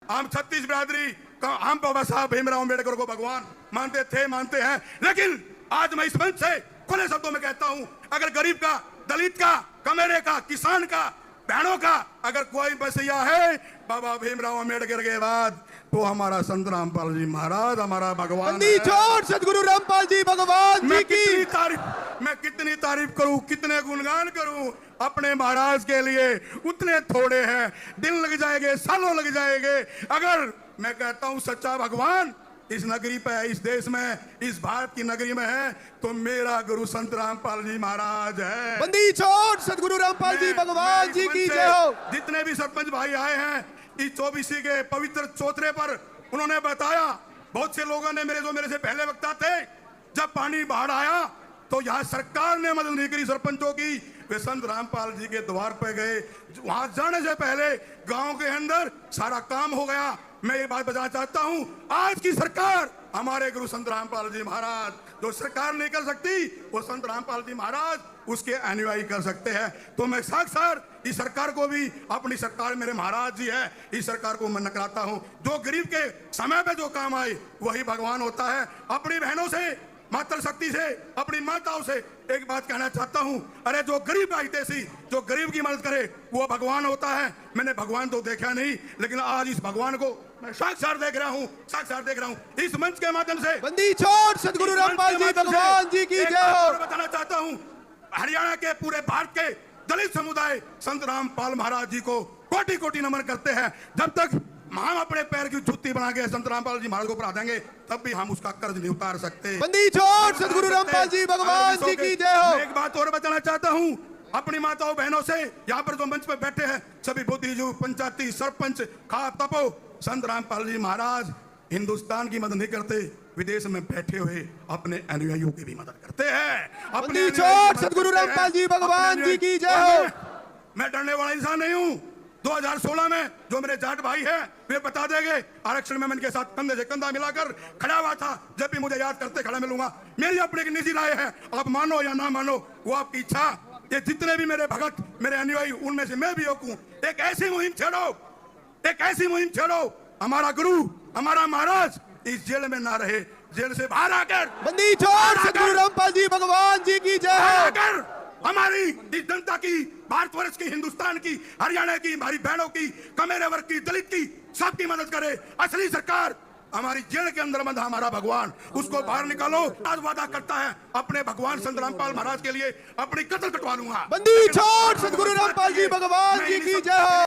हम छत्तीस बिरादरी हम बाबा साहब भीमराव अम्बेडकर को भगवान मानते थे, मानते हैं। लेकिन आज मैं इस मंच से खुले शब्दों में कहता हूं, अगर गरीब का, दलित का, कमेरे का, किसान का, बहनों का अगर कोई बसैया है बाबा भीमराव अम्बेडकर के बाद, तो हमारा संत रामपाल जी महाराज हमारा भगवान है। छोड़ सदगुरु रामपाल जी भगवान जी की मैं कितनी तारीफ करूं, कितने गुणगान करूं अपने महाराज के लिए, उतने थोड़े हैं। दिन लग जाएंगे, सालों लग जाएंगे। अगर मैं कहता हूं सच्चा भगवान इस नगरी पे, इस देश में, इस भारत की नगरी में है, तो मेरा गुरु संत रामपाल जी महाराज है। बंदी छोड़ सदगुरु रामपाल जी भगवान जी की जय हो। जितने भी सरपंच भाई आए हैं इस 24 के पवित्र चौथरे पर, उन्होंने बताया, बहुत से लोगों ने मेरे से पहले वक्ता थे, जब पानी बाढ़ आया तो यहाँ सरकार ने मदद नहीं करी सरपंचों की, वे संत रामपाल जी के द्वार पे गए। वहां जाने से पहले गांव के अंदर सारा काम हो गया। मैं ये बात बताना चाहता हूं, आज की सरकार हमारे गुरु संत रामपाल जी महाराज, जो सरकार नहीं कर सकती वो संत रामपाल जी महाराज उसके अनुयायी कर सकते हैं। तो मैं साक्षात इस सरकार को भी, अपनी सरकार मेरे महाराज जी है, इस सरकार को मैं नकराता हूं। जो गरीब के समय पे जो काम आए वही भगवान होता है। अपनी बहनों से, मातृ शक्ति से, अपनी माताओं से एक बात कहना चाहता हूं, अरे जो गरीब का हितैषी, जो गरीब की मदद करे वो भगवान होता है। मैंने भगवान तो देखा नहीं, लेकिन आज इस भगवान को मैं साक्षात देख रहा हूं, साक्षात देख रहा हूं इस मंच के माध्यम से। बंदी छोड़ सदगुरु रामपाल जी भगवान जी की जय हो। बताना चाहता हूं, हरियाणा के, पूरे भारत के दलित समुदाय संत रामपाल महाराज जी को कोटि कोटि नमन करते हैं। जब तक हम अपने पैर की जुत्ती बना के संत रामपाल जी महाराज को पढ़ा देंगे, तब भी हम उसका कर्ज नहीं उतार सकते। बंदी छोड़ सदगुरु रामपाल जी भगवान जी की जय हो। एक बात और बताना चाहता हूं अपनी माताओं बहनों से, यहाँ पर जो मंच पर बैठे हैं सभी बुद्धिजीवी, पंचायती सरपंच, खाप तपो, संत रामपाल जी महाराज हिंदुस्तान की मदद नहीं करते, विदेश में बैठे हुए अपने अनुयायियों की भी मदद करते हैं। अपनी छोड़ सदगुरु रामपाल जी भगवान जी की जय हो। मैं डरने वाला इंसान नहीं हूं। 2016 में जो मेरे जाट भाई हैं वे बता देंगे, आरक्षण में मैं इनके साथ कंधे से कंधा मिलाकर खड़ा हुआ था। जब भी मुझे याद करते खड़ा मिलूंगा। मेरी अपनी एक निजी राय है, आप मानो या ना मानो वो आपकी इच्छा। ये जितने भी मेरे भगत, मेरे अनुयायी, उनमें से मैं भी एक हूं। एक ऐसी मुहिम छेड़ो, एक ऐसी मुहिम छेड़ो, हमारा गुरु, हमारा महाराज इस जेल में ना रहे, जेल से बाहर आकर, बंदी छोड़ सदगुरु रामपाल जी भगवान जी की जय हो। हमारी इस जनता की, भारतवर्ष की, हिंदुस्तान की, हरियाणा की, हमारी बहनों की, कमेरे वर्ग की, दलित की, सबकी मदद करे। असली सरकार हमारी जेल के अंदर बंधा हमारा भगवान, उसको बाहर निकालो। आज वादा करता है अपने भगवान संत रामपाल महाराज के लिए अपनी कत्ल कटवा लूंगा। बंदी छोड़ सदगुरु रामपाल जी भगवान जी की जय हो।